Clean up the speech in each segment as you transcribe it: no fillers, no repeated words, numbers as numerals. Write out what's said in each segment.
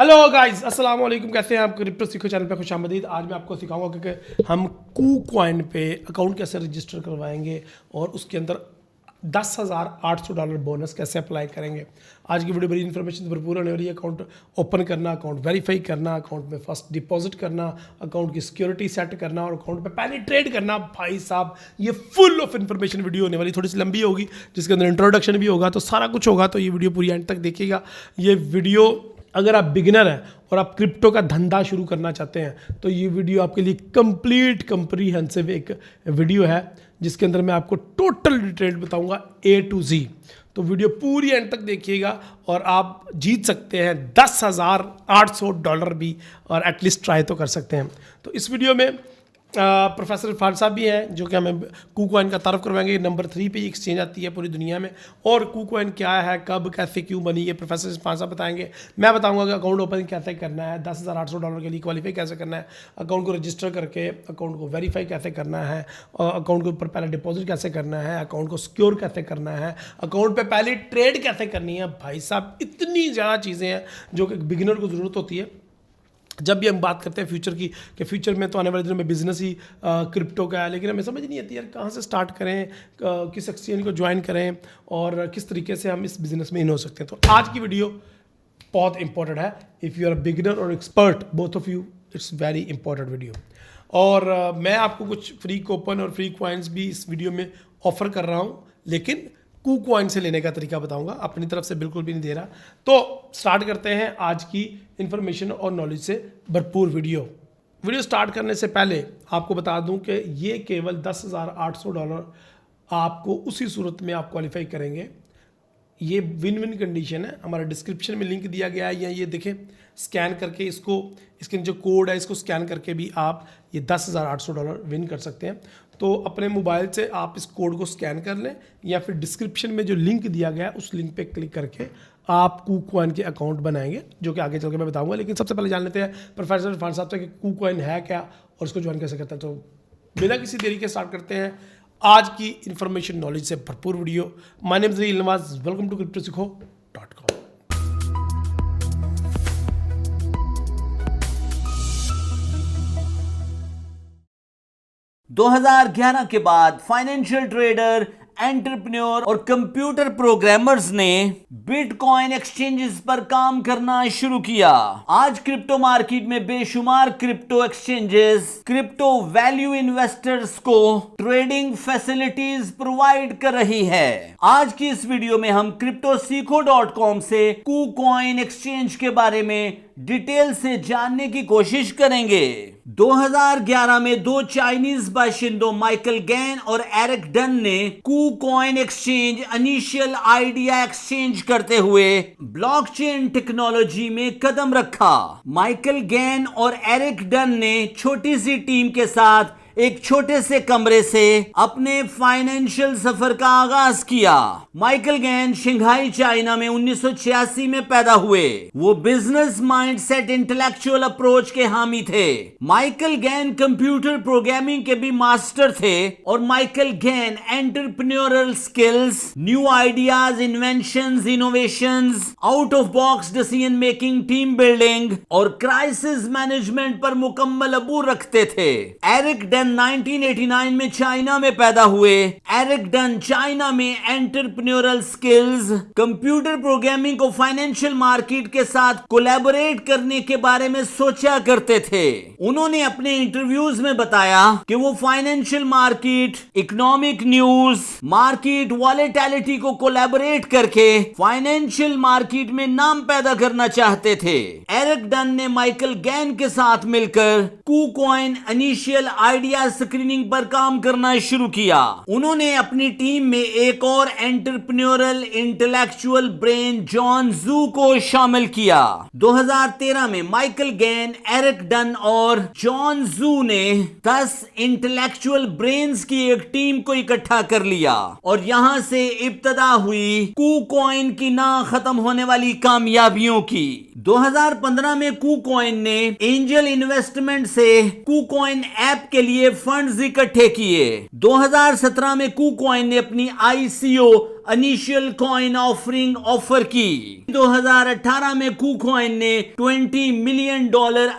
Hello guys, अस्सलाम वालेकुम। कैसे हैं आप? क्रिप्टो सीखो चैनल पे खुशामदीद। आज मैं आपको सिखाऊंगा कि हम कूकॉइन पे अकाउंट कैसे रजिस्टर करवाएंगे और उसके अंदर $10,800 बोनस कैसे अप्लाई करेंगे। आज की वीडियो बड़ी इन्फॉर्मेशन भरपूर होने वाली है। अकाउंट ओपन करना, अकाउंट वेरीफाई करना, अकाउंट में फर्स्ट डिपॉजिट करना, अकाउंट की सिक्योरिटी सेट करना और अकाउंट पे पहले ट्रेड करना। भाई साहब, ये फुल ऑफ इन्फॉर्मेशन वीडियो होने वाली, थोड़ी सी लंबी होगी, जिसके अंदर इंट्रोडक्शन भी होगा, तो सारा कुछ होगा। तो ये वीडियो पूरी एंड तक देखिएगा। ये वीडियो अगर आप बिगिनर हैं और आप क्रिप्टो का धंधा शुरू करना चाहते हैं तो ये वीडियो आपके लिए कंप्लीट कम्प्रीहेंसिव एक वीडियो है, जिसके अंदर मैं आपको टोटल डिटेल बताऊंगा A to Z। तो वीडियो पूरी एंड तक देखिएगा और आप जीत सकते हैं $10,800 भी, और एटलीस्ट ट्राई तो कर सकते हैं। तो इस वीडियो में प्रोफेसर इरफान साहब भी हैं जो कि हमें कूकॉइन का तारफ़ करवाएंगे। नंबर 3 पे एक्सचेंज आती है पूरी दुनिया में, और कूकॉइन क्या है, कब, कैसे, क्यों बनी, ये प्रोफेसर इरफान साहब बताएंगे। मैं बताऊंगा कि अकाउंट ओपन कैसे करना है, $10,800 के लिए क्वालिफाई कैसे करना है, अकाउंट को रजिस्टर करके अकाउंट को वेरीफाई कैसे करना है, और अकाउंट के ऊपर पहले डिपॉजिट कैसे करना है, अकाउंट को सिक्योर कैसे करना है, अकाउंट पर पहले ट्रेड कैसे करनी है। भाई साहब, इतनी ज़्यादा चीज़ें हैं जो कि बिगिनर को ज़रूरत होती है। जब भी हम बात करते हैं फ्यूचर की, कि फ्यूचर में तो आने वाले दिनों में बिजनेस ही क्रिप्टो का है, लेकिन हमें समझ नहीं आती यार कहाँ से स्टार्ट करें, किस एक्सचेंज को ज्वाइन करें और किस तरीके से हम इस बिज़नेस में इन हो सकते हैं। तो आज की वीडियो बहुत इंपॉर्टेंट है। If you are a beginner और expert, both of you, it's very important video. और मैं आपको कुछ फ्री कूपन और फ्री कॉइन्स भी इस वीडियो में ऑफर कर रहा हूँ, लेकिन कूकॉइन से लेने का तरीका बताऊंगा, अपनी तरफ से बिल्कुल भी नहीं दे रहा। तो स्टार्ट करते हैं आज की इंफॉर्मेशन और नॉलेज से भरपूर वीडियो स्टार्ट करने से पहले आपको बता दूं कि ये केवल $10,800 आपको उसी सूरत में आप क्वालिफाई करेंगे। ये विन विन कंडीशन है। हमारा डिस्क्रिप्शन में लिंक दिया गया है, या ये देखें, स्कैन करके इसको, इसके जो कोड है इसको स्कैन करके भी आप ये $10,800 विन कर सकते हैं। तो अपने मोबाइल से आप इस कोड को स्कैन कर लें, या फिर डिस्क्रिप्शन में जो लिंक दिया गया है उस लिंक पे क्लिक करके आप कूकॉइन के अकाउंट बनाएंगे, जो कि आगे चल के मैं बताऊंगा। लेकिन सबसे पहले जान लेते हैं प्रोफेसर इरफान साहब से कि कूकॉइन है क्या और उसको ज्वाइन कैसे करते हैं। तो बिना किसी देरी के स्टार्ट करते हैं आज की इंफॉर्मेशन नॉलेज से भरपूर वीडियो। My name is Zaheel Nawaz, welcome to cryptosikho.com। 2011 के बाद फाइनेंशियल ट्रेडर, एंटरप्रेन्योर और कंप्यूटर प्रोग्रामर्स ने बिटकॉइन एक्सचेंजेस पर काम करना शुरू किया। आज क्रिप्टो मार्केट में बेशुमार crypto exchanges crypto value investors को ट्रेडिंग फैसिलिटीज प्रोवाइड कर रही है। आज की इस वीडियो में हम cryptosikho.com से कूकॉइन एक्सचेंज के बारे में डिटेल से जानने की कोशिश करेंगे। 2011 में दो चाइनीज बाशिंदों माइकल गैन और एरिक डन ने KuCoin exchange initial idea exchange करते हुए ब्लॉकचेन टेक्नोलॉजी में कदम रखा। माइकल गैन और एरिक डन ने छोटी सी टीम के साथ एक छोटे से कमरे से अपने फाइनेंशियल सफर का आगाज किया। माइकल गैन शंघाई चाइना में 1986 में पैदा हुए। वो बिजनेस माइंडसेट, इंटेलेक्चुअल अप्रोच के हामी थे। माइकल गैन कंप्यूटर प्रोग्रामिंग के भी मास्टर थे, और माइकल gain entrepreneurial skills, new ideas, inventions, innovations, out of box decision making, team building और क्राइसिस मैनेजमेंट पर मुकम्मल अबूर रखते थे। एरिक डन 1989 में चाइना में पैदा हुए। एरिक डन चाइना में एंटरप्रेन्योरल स्किल्स, कंप्यूटर प्रोग्रामिंग को फाइनेंशियल मार्केट के साथ कोलैबोरेट करने के बारे में सोचा करते थे। उन्होंने अपने इंटरव्यूज में बताया कि वो financial market, economic news, market volatility को कोलैबोरेट करके फाइनेंशियल मार्केट में नाम पैदा करना चाहते थे। एरिक डन ने माइकल गैन के साथ मिलकर कूकॉइन इनिशियल आइडिया स्क्रीनिंग पर काम करना शुरू किया। उन्होंने अपनी टीम में एक और एंटरप्रेन्योरल इंटेलेक्चुअल ब्रेन जॉन जू को शामिल किया। 2013 में माइकल गैन, एरिक डन और जॉन जू ने 10 इंटेलेक्चुअल ब्रेन्स की एक टीम को इकट्ठा कर लिया, और यहां से इब्तदा हुई कूकॉइन की ना खत्म होने वाली कामयाबियों की। 2015 में कूकॉइन ने एंजल इन्वेस्टमेंट से कूकॉइन ऐप के लिए फंड्स इकट्ठे किए। 2017 में कूकॉइन ने अपनी ICO initial coin offering offer की। 2018 में KuCoin ने $20 मिलियन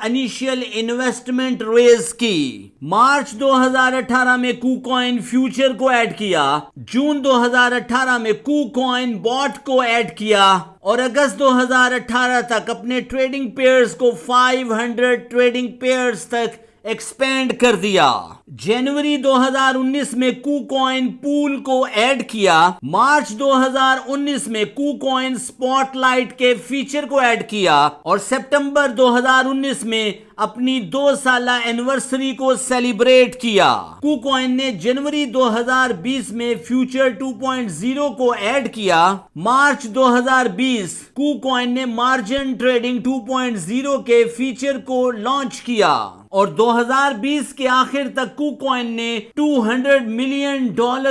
इनिशियल इन्वेस्टमेंट रेज की। मार्च 2018 में KuCoin फ्यूचर को ऐड किया। जून 2018 में KuCoin बॉट को ऐड किया और अगस्त 2018 तक अपने ट्रेडिंग पेयर्स को 500 ट्रेडिंग पेयर्स तक एक्सपेंड कर दिया। जनवरी 2019 में KuCoin पूल को ऐड किया। मार्च 2019 में KuCoin स्पॉटलाइट के फीचर को ऐड किया और सितंबर 2019 में अपनी 2 साला एनिवर्सरी को सेलिब्रेट किया। KuCoin ने जनवरी 2020 में फ्यूचर 2.0 को ऐड किया। मार्च 2020 KuCoin ने मार्जिन ट्रेडिंग 2.0 के फीचर को लॉन्च किया और 2020 के आखिर तक KuCoin ने $200 मिलियन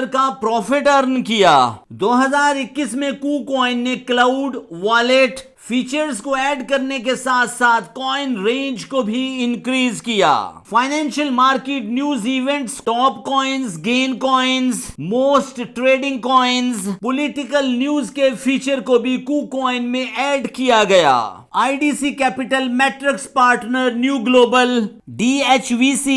का प्रॉफिट अर्न किया। 2021 में KuCoin ने क्लाउड वॉलेट फीचर्स को ऐड करने के साथ साथ कॉइन रेंज को भी इंक्रीज किया। Financial market news events, top coins, gain coins, most trading coins, political news के फीचर को भी KuCoin में ऐड किया गया। IDC capital, matrix partner, new global, DHVC,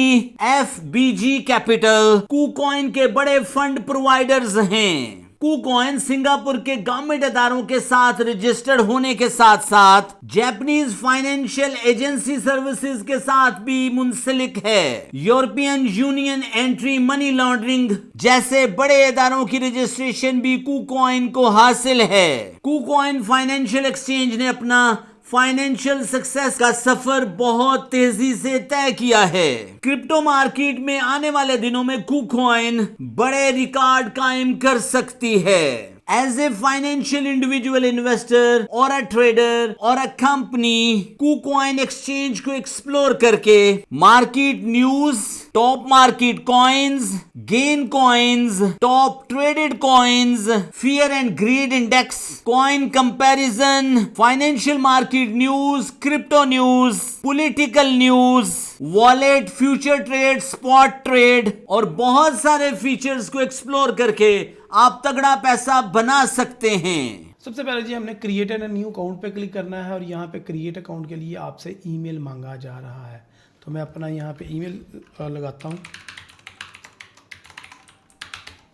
FBG capital KuCoin के बड़े फंड प्रोवाइडर्स हैं। KuCoin सिंगापुर के गवर्नमेंट अदारों के साथ रजिस्टर्ड होने के साथ साथ जापानीज फाइनेंशियल एजेंसी सर्विसेज के साथ भी मुंसलिक है। European union anti money laundering जैसे बड़े अदारों की रजिस्ट्रेशन भी KuCoin को हासिल है। KuCoin फाइनेंशियल एक्सचेंज ने अपना फाइनेंशियल सक्सेस का सफर बहुत तेजी से तय किया है। क्रिप्टो मार्केट में आने वाले दिनों में KuCoin बड़े रिकॉर्ड कायम कर सकती है। As a financial individual investor or a trader or a company, KuCoin exchange को एक्सप्लोर करके market news, top market coins, gain coins, top traded coins, fear and greed index, coin comparison, financial market news, crypto news, political news, wallet, future trade, spot trade और बहुत सारे features को explore करके आप तगड़ा पैसा बना सकते हैं। सबसे पहले जी हमने क्रिएट एन न्यू अकाउंट पे क्लिक करना है और यहाँ पे क्रिएट अकाउंट के लिए आपसे ईमेल मांगा जा रहा है। तो मैं अपना यहाँ पे ईमेल लगाता हूँ।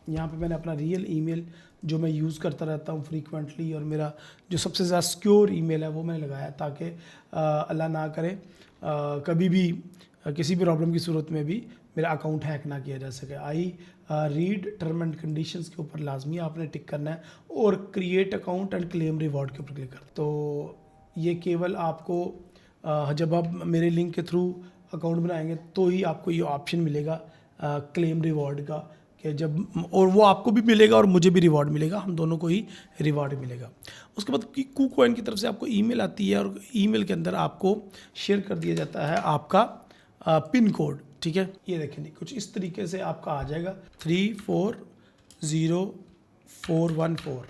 यहाँ पे मैंने अपना रियल ईमेल जो मैं यूज़ करता रहता हूँ फ्रीक्वेंटली और मेरा जो सबसे ज़्यादा सिक्योर ईमेल है वो मैंने लगाया ताकि अल्लाह ना करे कभी भी किसी भी प्रॉब्लम की सूरत में भी मेरा अकाउंट हैक ना किया जा सके। I read term and conditions के ऊपर लाजमी आपने टिक करना है और create account and claim reward के ऊपर क्लिक करना। तो ये केवल आपको जब आप मेरे लिंक के थ्रू अकाउंट बनाएंगे तो ही आपको ये ऑप्शन मिलेगा क्लेम रिवॉर्ड का कि जब और वो आपको भी मिलेगा और मुझे भी रिवॉर्ड मिलेगा, हम दोनों को ही रिवॉर्ड मिलेगा। उसके बाद KuCoin की तरफ से आपको ईमेल आती है और ईमेल के अंदर आपको शेयर कर दिया जाता है आपका पिन कोड। ठीक है, ये देखें कुछ इस तरीके से आपका आ जाएगा 340414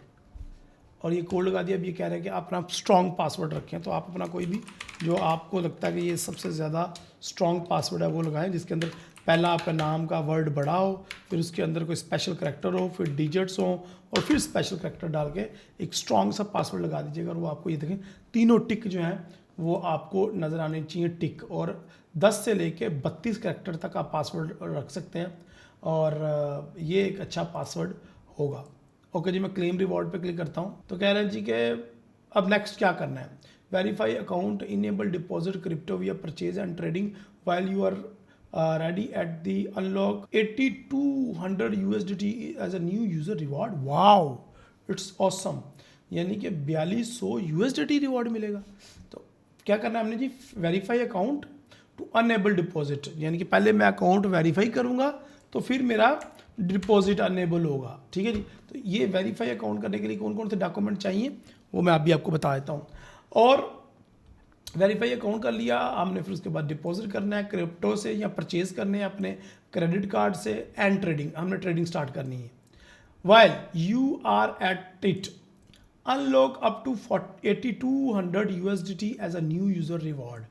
और ये कोड लगा दिया। अब ये कह रहे हैं कि आप अपना स्ट्रॉन्ग पासवर्ड रखें, तो आप अपना कोई भी जो आपको लगता है कि ये सबसे ज़्यादा स्ट्रॉन्ग पासवर्ड है वो लगाएं, जिसके अंदर पहला आपका नाम का वर्ड बड़ा हो, फिर उसके अंदर कोई स्पेशल करैक्टर हो, फिर डिजिट्स हो और फिर स्पेशल करैक्टर डाल के एक स्ट्रॉन्ग सा पासवर्ड लगा दीजिएगा। और वो आपको ये देखें तीनों टिक जो हैं वो आपको नज़र आने चाहिए टिक, और 10 से लेके 32 करैक्टर तक आप पासवर्ड रख सकते हैं और ये एक अच्छा पासवर्ड होगा। ओके जी, मैं क्लेम रिवॉर्ड पे क्लिक करता हूँ। तो कह रहे हैं जी कि अब नेक्स्ट क्या करना है। Verify account, enable deposit crypto via purchase and trading while you are ready at the unlock 8200 USDT as a new user reward। wow, it's awesome। यानी कि 4200 USDT रिवॉर्ड मिलेगा। तो क्या करना है हमने जी, verify account to unable deposit, यानी कि पहले मैं अकाउंट वेरीफाई करूंगा तो फिर मेरा डिपॉजिट अनएबल होगा। ठीक है जी, तो ये वेरीफाई अकाउंट करने के लिए कौन कौन से डॉक्यूमेंट चाहिए वो मैं अभी आपको बता देता हूँ। और वेरीफाई अकाउंट कर लिया हमने, फिर उसके बाद डिपॉजिट करना है क्रिप्टो से या परचेज करने हैं अपने क्रेडिट कार्ड से, एंड ट्रेडिंग, हमने ट्रेडिंग स्टार्ट करनी है। While you are at it unlock up to 8200 USDT as a new user reward.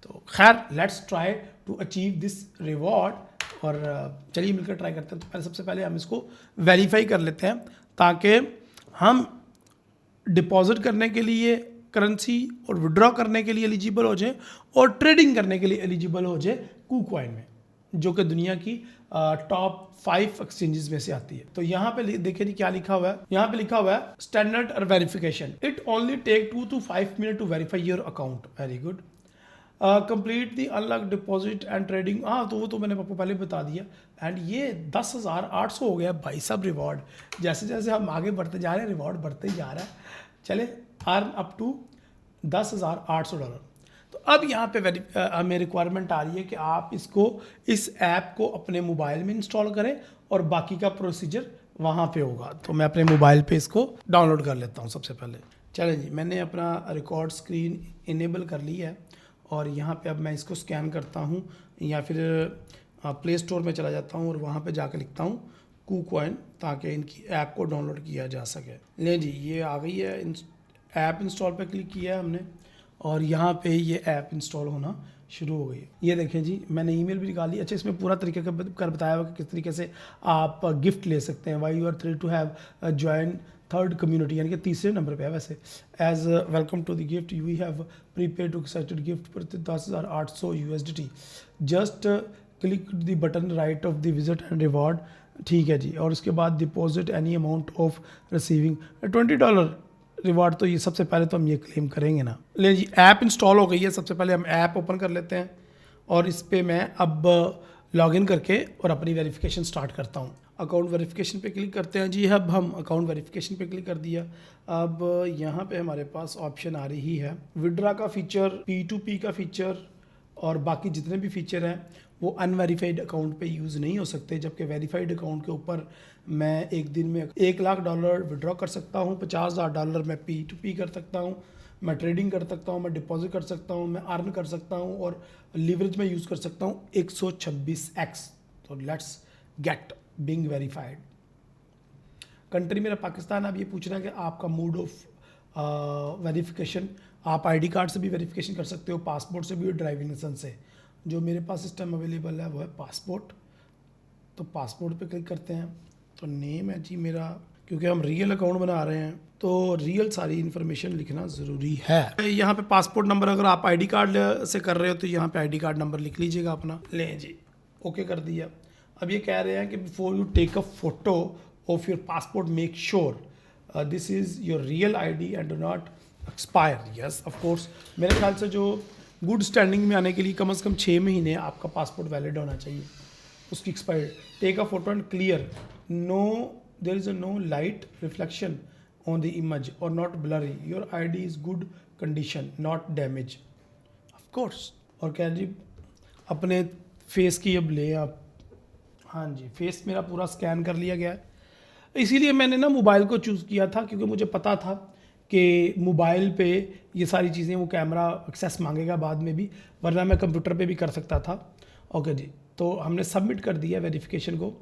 तो खैर let's try to achieve this reward और चलिए मिलकर ट्राई करते हैं। तो सबसे पहले हम इसको वेरीफाई कर लेते हैं ताकि हम डिपॉजिट करने के लिए करेंसी और विड्रॉ करने के लिए एलिजिबल हो जाए और ट्रेडिंग करने के लिए एलिजिबल हो जाए KuCoin में, जो कि दुनिया की टॉप 5 एक्सचेंजेस में से आती है। तो यहाँ पे देखिए जी क्या लिखा हुआ है, यहाँ पे लिखा हुआ है स्टैंडर्ड और verification, it only take 2 to 5 minute to verify your account. Very good. Complete the unlock deposit and trading, हाँ तो वो तो मैंने आपको पहले बता दिया। एंड ये 10,800 हो गया भाई साहब रिवॉर्ड। जैसे जैसे हम आगे बढ़ते जा रहे हैं रिवॉर्ड बढ़ते ही जा रहा है। चले अर्न अप टू $10,800। तो अब यहाँ पे हमें रिक्वायरमेंट आ रही है कि आप इस ऐप को अपने मोबाइल में इंस्टॉल करें और बाकी का प्रोसीजर वहाँ पे होगा। तो मैं अपने मोबाइल पे इसको डाउनलोड कर लेता हूँ सबसे पहले। चलें जी, मैंने अपना रिकॉर्ड स्क्रीन इनेबल कर ली है और यहाँ पे अब मैं इसको स्कैन करता हूँ या फिर प्ले स्टोर में चला जाता हूँ और वहाँ पे जाकर लिखता हूँ KuCoin ताकि इनकी ऐप को डाउनलोड किया जा सके। ले जी, ये आ गई है, ऐप इंस्टॉल पे क्लिक किया है हमने और यहाँ पे ये ऐप इंस्टॉल होना शुरू हो गई है। ये देखें जी, मैंने ईमेल भी निकाली। अच्छा, इसमें पूरा तरीका कर बताया हुआ कि किस तरीके से आप गिफ्ट ले सकते हैं। Why you are thrilled to have join third community, यानी कि तीसरे नंबर पे है वैसे। As welcome to the gift you have prepaid to excited gift पर 10,800 USDT। Just click the button right of the visit and reward. ठीक है जी, और उसके बाद deposit any amount of receiving $20 reward. तो ये सबसे पहले तो हम ये क्लेम करेंगे ना। ले जी, ऐप इंस्टॉल हो गई है। सबसे पहले हम ऐप ओपन कर लेते हैं और इस पे मैं अब लॉगिन करके और अपनी वेरिफिकेशन स्टार्ट करता हूँ। अकाउंट वेरिफिकेशन पे क्लिक करते हैं जी। अब हम अकाउंट वेरिफिकेशन पे क्लिक कर दिया। अब यहाँ पे हमारे पास ऑप्शन आ रही है विड्रा का फीचर, P2P का फीचर और बाकी जितने भी फीचर हैं वो अनवेरीफाइड अकाउंट पे यूज़ नहीं हो सकते, जबकि वेरीफाइड अकाउंट के ऊपर मैं एक दिन में $1,00,000 विड्रॉ कर सकता हूँ, $50,000 मैं P2P कर सकता हूँ, मैं ट्रेडिंग कर सकता हूँ, मैं डिपॉजिट कर सकता हूँ, मैं अर्न कर सकता हूँ और लीवरेज में यूज़ कर सकता हूँ 126x। तो let's get being verified. Country मेरा पाकिस्तान। अब ये पूछना है कि आपका मोड ऑफ वेरिफिकेशन, आप आईडी कार्ड से भी वेरिफिकेशन कर सकते हो, पासपोर्ट से भी और ड्राइविंग लाइसेंस से। जो मेरे पास इस टाइम अवेलेबल है वो है पासपोर्ट। तो पासपोर्ट पे क्लिक करते हैं। तो नेम है जी मेरा, क्योंकि हम रियल अकाउंट बना रहे हैं तो रियल सारी इन्फॉर्मेशन लिखना ज़रूरी है। यहाँ पे पासपोर्ट नंबर, अगर आप आईडी कार्ड से कर रहे हो तो यहाँ पे आईडी कार्ड नंबर लिख लीजिएगा अपना। लें जी, ओके कर दिया। अब ये कह रहे हैं कि before you take a photo of your passport make sure this is your real ID and do not expire. Yes of course, मेरे ख्याल से जो गुड स्टैंडिंग में आने के लिए कम से कम 6 महीने आपका पासपोर्ट वैलिड होना चाहिए, उसकी expired. Take a photo and clear, no there is a no light reflection on the image और not blurry, your ID is good condition not damage of course. और क्या जी, अपने फेस की अब ले आप। हाँ जी, फेस मेरा पूरा स्कैन कर लिया गया है। इसीलिए मैंने ना मोबाइल को चूज़ किया था, क्योंकि मुझे पता था कि मोबाइल पे ये सारी चीज़ें वो कैमरा एक्सेस मांगेगा बाद में भी, वरना मैं कंप्यूटर पे भी कर सकता था। ओके जी, तो हमने सबमिट कर दिया वेरिफिकेशन को।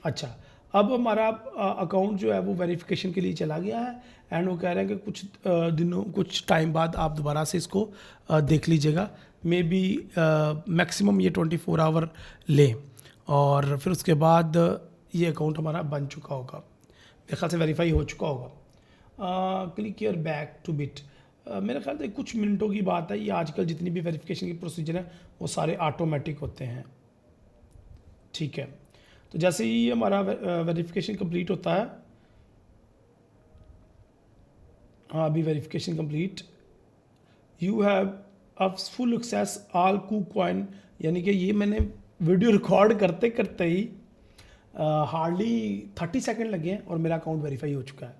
अच्छा, अब हमारा अकाउंट जो है वो वेरिफिकेशन के लिए चला गया है एंड वो कह रहे हैं कि कुछ टाइम बाद आप दोबारा से इसको देख लीजिएगा। मे बी मैक्सिमम ये 24 आवर लें और फिर उसके बाद ये अकाउंट हमारा बन चुका होगा, मेरे ख्याल से वेरीफाई हो चुका होगा। Click your back two bit, मेरे ख्याल से कुछ मिनटों की बात है। ये आजकल जितनी भी वेरिफिकेशन की प्रोसीजर है वो सारे ऑटोमेटिक होते हैं। ठीक है, तो जैसे ही हमारा वेरिफिकेशन कंप्लीट होता है, हाँ अभी वेरिफिकेशन कंप्लीट, यू हैव अब फुल एक्सेस ऑल KuCoin, यानी कि ये मैंने वीडियो रिकॉर्ड करते करते ही हार्डली 30 सेकेंड लगे हैं और मेरा अकाउंट वेरीफाई हो चुका है।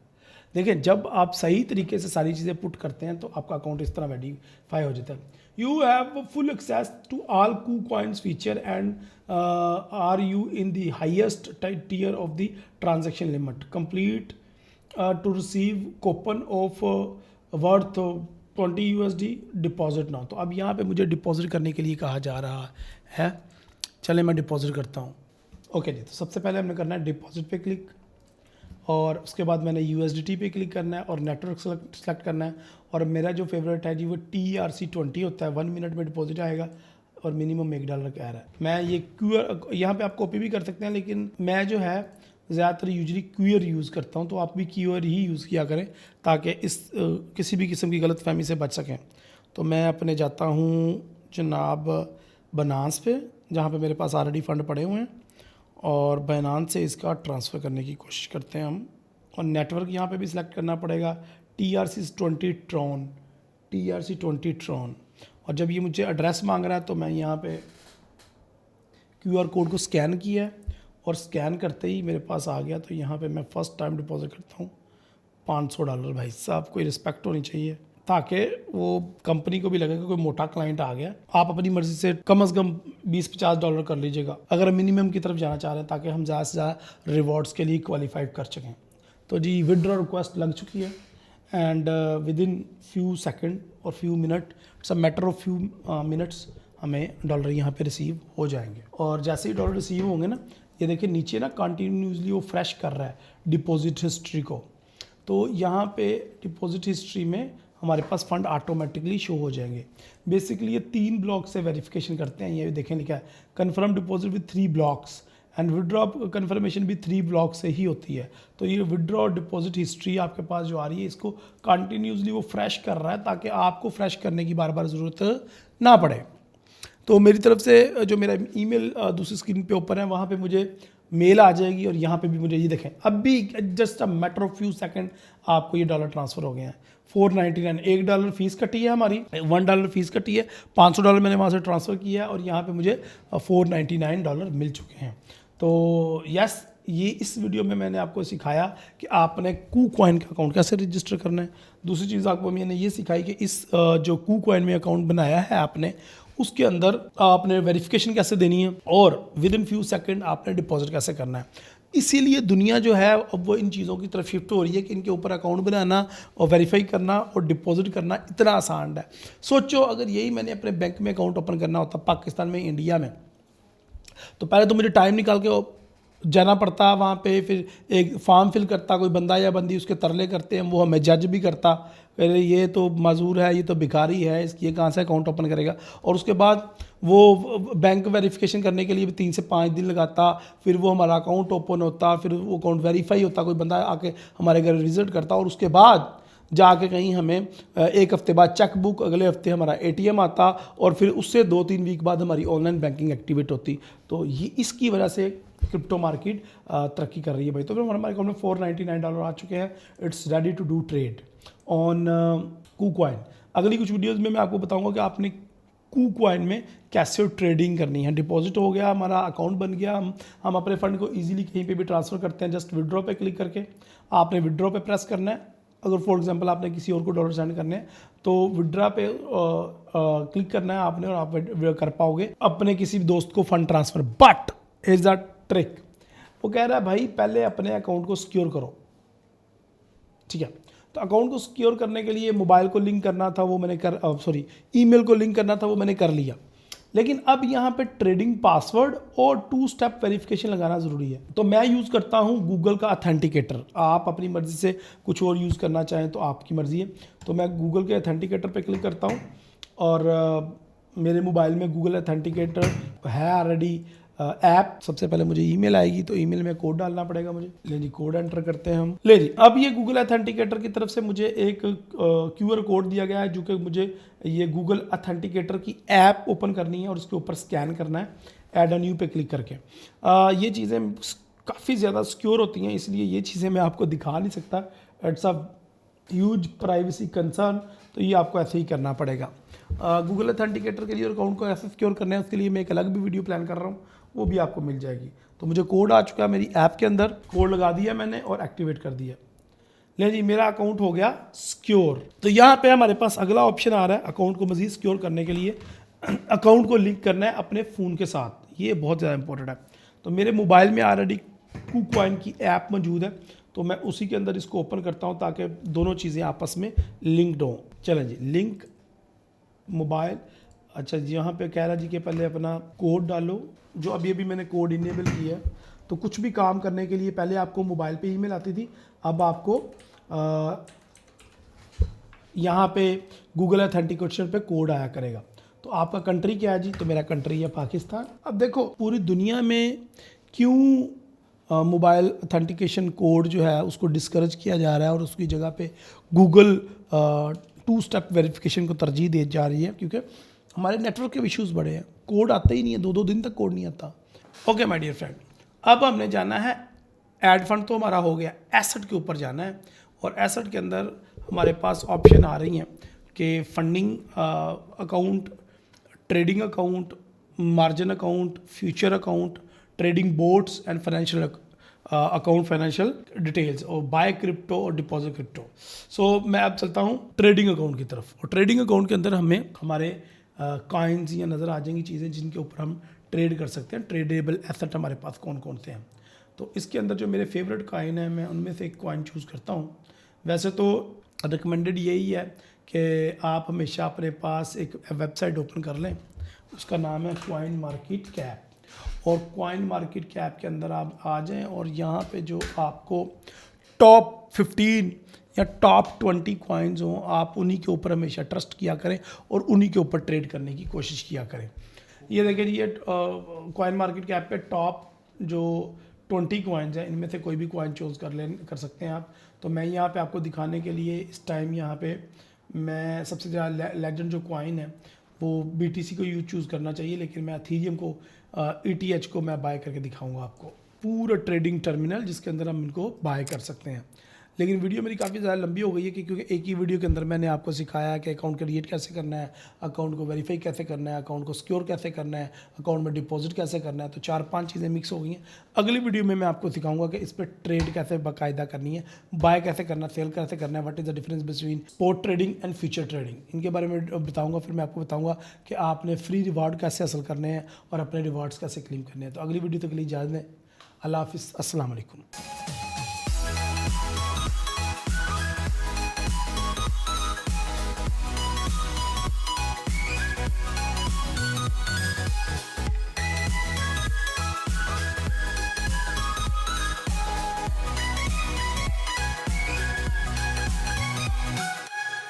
देखें, जब आप सही तरीके से सारी चीज़ें पुट करते हैं तो आपका अकाउंट इस तरह वेरीफाई हो जाता है। You have full access to all KuCoins feature and are you in the highest tier of the transaction limit, complete to receive coupon of worth 20 USD deposit now. तो अब यहाँ पे मुझे डिपॉजिट करने के लिए कहा जा रहा है। चले मैं डिपॉजिट करता हूँ। ओके जी, तो सबसे पहले हमने करना है डिपॉजिट पे क्लिक और उसके बाद मैंने USDT पे क्लिक करना है और नेटवर्क सेलेक्ट करना है। और मेरा जो फेवरेट है जी वो TRC20 होता है, 1 मिनट में डिपॉजिट आएगा और मिनिमम $1 कह रहा है। मैं ये QR यहाँ पे आप कॉपी भी कर सकते हैं, लेकिन मैं जो है ज़्यादातर यूजली क्यूआर यूज़ करता हूँ, तो आप भी क्यूआर ही यूज़ किया करें ताकि इस किसी भी किस्म की गलतफहमी से बच सकें। तो मैं अपने जाता हूँ जनाब बाइनेंस पे, जहाँ पे मेरे पास ऑलरेडी फ़ंड पड़े हुए हैं, और बाइनेंस से इसका ट्रांसफ़र करने की कोशिश करते हैं हम। और नेटवर्क यहाँ पे भी सिलेक्ट करना पड़ेगा TRC20 ट्रॉन, TRC20 ट्रॉन। और जब ये मुझे एड्रेस मांग रहा है तो मैं यहाँ पे QR कोड को स्कैन किया है, और स्कैन करते ही मेरे पास आ गया। तो यहाँ पे मैं फ़र्स्ट टाइम डिपॉजिट करता हूँ $500। भाई साहब, कोई रिस्पेक्ट होनी चाहिए ताकि वो कंपनी को भी लगे कि कोई मोटा क्लाइंट आ गया। आप अपनी मर्ज़ी से कम 20-50 डॉलर कर लीजिएगा अगर मिनिमम की तरफ जाना चाह रहे हैं, ताकि हम ज़्यादा से ज़्यादा रिवॉर्ड्स के लिए क्वालिफाइड कर सकें। तो जी विड्रॉ रिक्वेस्ट लग चुकी है, and within few second और few minute, it's a matter of few minutes, हमें डॉलर यहाँ पे रिसीव हो जाएंगे। और जैसे ही डॉलर रिसीव होंगे ना, ये देखिए नीचे ना कंटिन्यूसली वो फ्रेश कर रहा है डिपॉजिट हिस्ट्री को। तो यहाँ पे डिपॉजिट हिस्ट्री में हमारे पास फ़ंड ऑटोमेटिकली शो हो जाएंगे। बेसिकली ये 3 ब्लॉक से वेरिफिकेशन करते हैं। ये देखें लिखा है confirm deposit with 3 blocks, and withdraw confirmation भी 3 ब्लॉक से ही होती है। तो ये विड्रॉ डिपॉजिट हिस्ट्री आपके पास जो आ रही है, इसको कंटिन्यूसली वो फ्रेश कर रहा है ताकि आपको फ्रेश करने की बार बार ज़रूरत ना पड़े। तो मेरी तरफ से जो मेरा ईमेल दूसरी स्क्रीन पे ओपन है, वहाँ पे मुझे मेल आ जाएगी, और यहाँ पे भी मुझे ये देखें अब भी just a matter of few second आपको ये डॉलर ट्रांसफ़र हो गए हैं। 499, $1 फीस कटी है हमारी, $1 फीस कटी है, $500 मैंने वहाँ से ट्रांसफ़र किया है, और यहाँ पे मुझे $499 मिल चुके हैं। तो यस, ये इस वीडियो में मैंने आपको सिखाया कि आपने KuCoin का अकाउंट कैसे रजिस्टर करना है। दूसरी चीज़ आपको मैंने ये सिखाई कि इस जो KuCoin में अकाउंट बनाया है आपने, उसके अंदर आपने वेरिफिकेशन कैसे देनी है, और विद इन फ्यू सेकंड आपने डिपॉजिट कैसे करना है। इसीलिए दुनिया जो है अब वो इन चीज़ों की तरफ शिफ्ट हो रही है कि इनके ऊपर अकाउंट बनाना और वेरीफाई करना और डिपॉजिट करना इतना आसान है। सोचो अगर यही मैंने अपने बैंक में अकाउंट ओपन करना होता पाकिस्तान में, इंडिया में, तो पहले तो मुझे टाइम निकाल के जाना पड़ता वहाँ पे, फिर एक फॉर्म फिल करता कोई बंदा या बंदी, उसके तरले करते हैं, वो हमें जज भी करता, अरे ये तो माजूर है, ये तो भिखारी है, इसकी ये कहाँ से अकाउंट ओपन करेगा। और उसके बाद वो बैंक वेरिफिकेशन करने के लिए भी 3 से 5 दिन लगाता, फिर वो हमारा अकाउंट ओपन होता, फिर वो अकाउंट वेरीफाई होता, कोई बंदा आके हमारे घर विजिट करता, और उसके बाद जाके कहीं हमें 1 हफ्ते बाद चेक बुक, अगले हफ्ते हमारा ATM आता, और फिर उससे 2-3 वीक बाद हमारी ऑनलाइन बैंकिंग एक्टिवेट होती। तो ये इसकी वजह से क्रिप्टो मार्केट तरक्की कर रही है भाई। तो फिर हमारे अकाउंट में $499 आ चुके हैं। It's ready to do trade on KuCoin। अगली कुछ वीडियोज़ में मैं आपको बताऊंगा कि आपने KuCoin में कैसे ट्रेडिंग करनी है। डिपॉजिट हो गया, हमारा अकाउंट बन गया, हम अपने फंड को इजीली कहीं पे भी ट्रांसफ़र करते हैं। जस्ट विड्रॉ पे क्लिक करके आपने विड्रॉ पे प्रेस करना है। अगर फॉर एग्जांपल आपने किसी और को डॉलर सेंड करने हैं तो विड्रॉ पे क्लिक करना है आपने, और आप कर पाओगे अपने किसी दोस्त को fund transfer. But is the trick, वो कह रहा है भाई पहले अपने अकाउंट को सिक्योर करो, ठीक है। तो अकाउंट को सिक्योर करने के लिए मोबाइल को लिंक करना था, वो मैंने ईमेल को लिंक करना था, वो मैंने कर लिया। लेकिन अब यहाँ पे ट्रेडिंग पासवर्ड और 2 स्टेप वेरिफिकेशन लगाना ज़रूरी है। तो मैं यूज़ करता हूँ गूगल का ऑथेंटिकेटर। आप अपनी मर्ज़ी से कुछ और यूज़ करना चाहें तो आपकी मर्ज़ी है। तो मैं गूगल के ऑथेंटिकेटर पे क्लिक करता हूँ, और मेरे मोबाइल में गूगल ऑथेंटिकेटर है ऑलरेडी ऐप। सबसे पहले मुझे ईमेल आएगी, तो ईमेल में कोड डालना पड़ेगा मुझे। ले जी, कोड एंटर करते हैं हम। ले जी, अब ये गूगल ऑथेंटिकेटर की तरफ से मुझे एक QR कोड दिया गया है, जो कि मुझे ये गूगल ऑथेंटिकेटर की ऐप ओपन करनी है और उसके ऊपर स्कैन करना है, ऐड अ न्यू पे क्लिक करके। ये चीज़ें काफ़ी ज़्यादा सिक्योर होती हैं, इसलिए ये चीज़ें मैं आपको दिखा नहीं सकता। It's a huge privacy concern, तो ये आपको ऐसे ही करना पड़ेगा। गूगल ऑथेंटिकेटर के लिए अकाउंट को ऐसे सिक्योर करना है, उसके लिए मैं एक अलग भी वीडियो प्लान कर रहा हूँ, वो भी आपको मिल जाएगी। तो मुझे कोड आ चुका है मेरी ऐप के अंदर, कोड लगा दिया मैंने और एक्टिवेट कर दिया। ले जी, मेरा अकाउंट हो गया सिक्योर। तो यहाँ पे हमारे पास अगला ऑप्शन आ रहा है, अकाउंट को मज़ीद सिक्योर करने के लिए अकाउंट को लिंक करना है अपने फ़ोन के साथ। ये बहुत ज़्यादा इंपॉर्टेंट है। तो मेरे मोबाइल में ऑलरेडी KuCoin की ऐप मौजूद है, तो मैं उसी के अंदर इसको ओपन करता हूँ ताकि दोनों चीज़ें आपस में लिंक्ड हों। चलें जी, लिंक मोबाइल। अच्छा जी, यहाँ पे कह रहा जी कि पहले अपना कोड डालो, जो अभी मैंने कोड इनेबल किया है। तो कुछ भी काम करने के लिए पहले आपको मोबाइल पे ईमेल आती थी, अब आपको यहाँ पे गूगल ऑथेंटिकेशन पे कोड आया करेगा। तो आपका कंट्री क्या है जी? तो मेरा कंट्री है पाकिस्तान। अब देखो पूरी दुनिया में क्यों मोबाइल अथेंटिकेशन कोड जो है उसको डिस्करेज किया जा रहा है और उसकी जगह पे गूगल 2 स्टेप वेरिफिकेशन को तरजीह दी जा रही है, क्योंकि हमारे नेटवर्क के इश्यूज़ बड़े हैं, कोड आता ही नहीं है, 2-2 दिन तक कोड नहीं आता। ओके माय डियर फ्रेंड, अब हमने जाना है एड फंड तो हमारा हो गया, एसेट के ऊपर जाना है। और एसेट के अंदर हमारे पास ऑप्शन आ रही हैं कि funding account, trading account, margin account, future account, trading boards and financial account, financial details, और बाय क्रिप्टो और डिपॉजिट क्रिप्टो। सो मैं अब चलता हूँ ट्रेडिंग अकाउंट की तरफ। और ट्रेडिंग अकाउंट के अंदर हमें हमारे कॉइन्स या नज़र आ जाएंगी चीज़ें जिनके ऊपर हम ट्रेड कर सकते हैं, ट्रेडेबल एसेट हमारे पास कौन कौन से हैं। तो इसके अंदर जो मेरे फेवरेट कॉइन है, मैं उनमें से एक कॉइन चूज़ करता हूँ। वैसे तो रिकमेंडेड यही है कि आप हमेशा अपने पास एक वेबसाइट ओपन कर लें, उसका नाम है कॉइन मार्केट कैप। और कॉइन मार्केट कैप के अंदर आप आ जाएं और यहाँ पे जो आपको टॉप 15 या टॉप 20 कॉइन्स हों, आप उन्हीं के ऊपर हमेशा ट्रस्ट किया करें और उन्हीं के ऊपर ट्रेड करने की कोशिश किया करें। ये देखें, ये कॉइन मार्केट कैप पे टॉप जो 20 कॉइन्स हैं, इनमें से कोई भी कॉइन चूज़ कर सकते हैं आप। तो मैं यहाँ पे आपको दिखाने के लिए इस टाइम यहाँ पे मैं सबसे ज़्यादा लेजेंड जो कॉइन है वो BTC को चूज़ करना चाहिए, लेकिन मैं एथीरियम को ETH को मैं बाय करके दिखाऊंगा आपको, पूरा ट्रेडिंग टर्मिनल जिसके अंदर हम इनको बाय कर सकते हैं। लेकिन वीडियो मेरी काफ़ी ज़्यादा लंबी हो गई है क्योंकि एक ही वीडियो के अंदर मैंने आपको सिखाया कि अकाउंट क्रिएट कैसे करना है, अकाउंट को वेरीफाई कैसे करना है, अकाउंट को सिक्योर कैसे करना है, अकाउंट में डिपॉजिट कैसे करना है। तो 4-5 चीज़ें मिक्स हो गई हैं। अगली वीडियो में मैं आपको सिखाऊंगा कि इस पर ट्रेड कैसे बाकायदा करनी है, बाय कैसे करना है, सेल कैसे करना है, what is the difference between spot trading and future trading, इनके बारे में बताऊँगा। फिर मैं आपको बताऊँगा कि आपने फ्री रिवार्ड कैसे हासिल करने हैं और अपने रिवार्ड्स कैसे क्लेम करने हैं। तो अगली वीडियो तक के लिए इजाज़त दें। अल्लाह हाफिज़, अस्सलाम वालेकुम।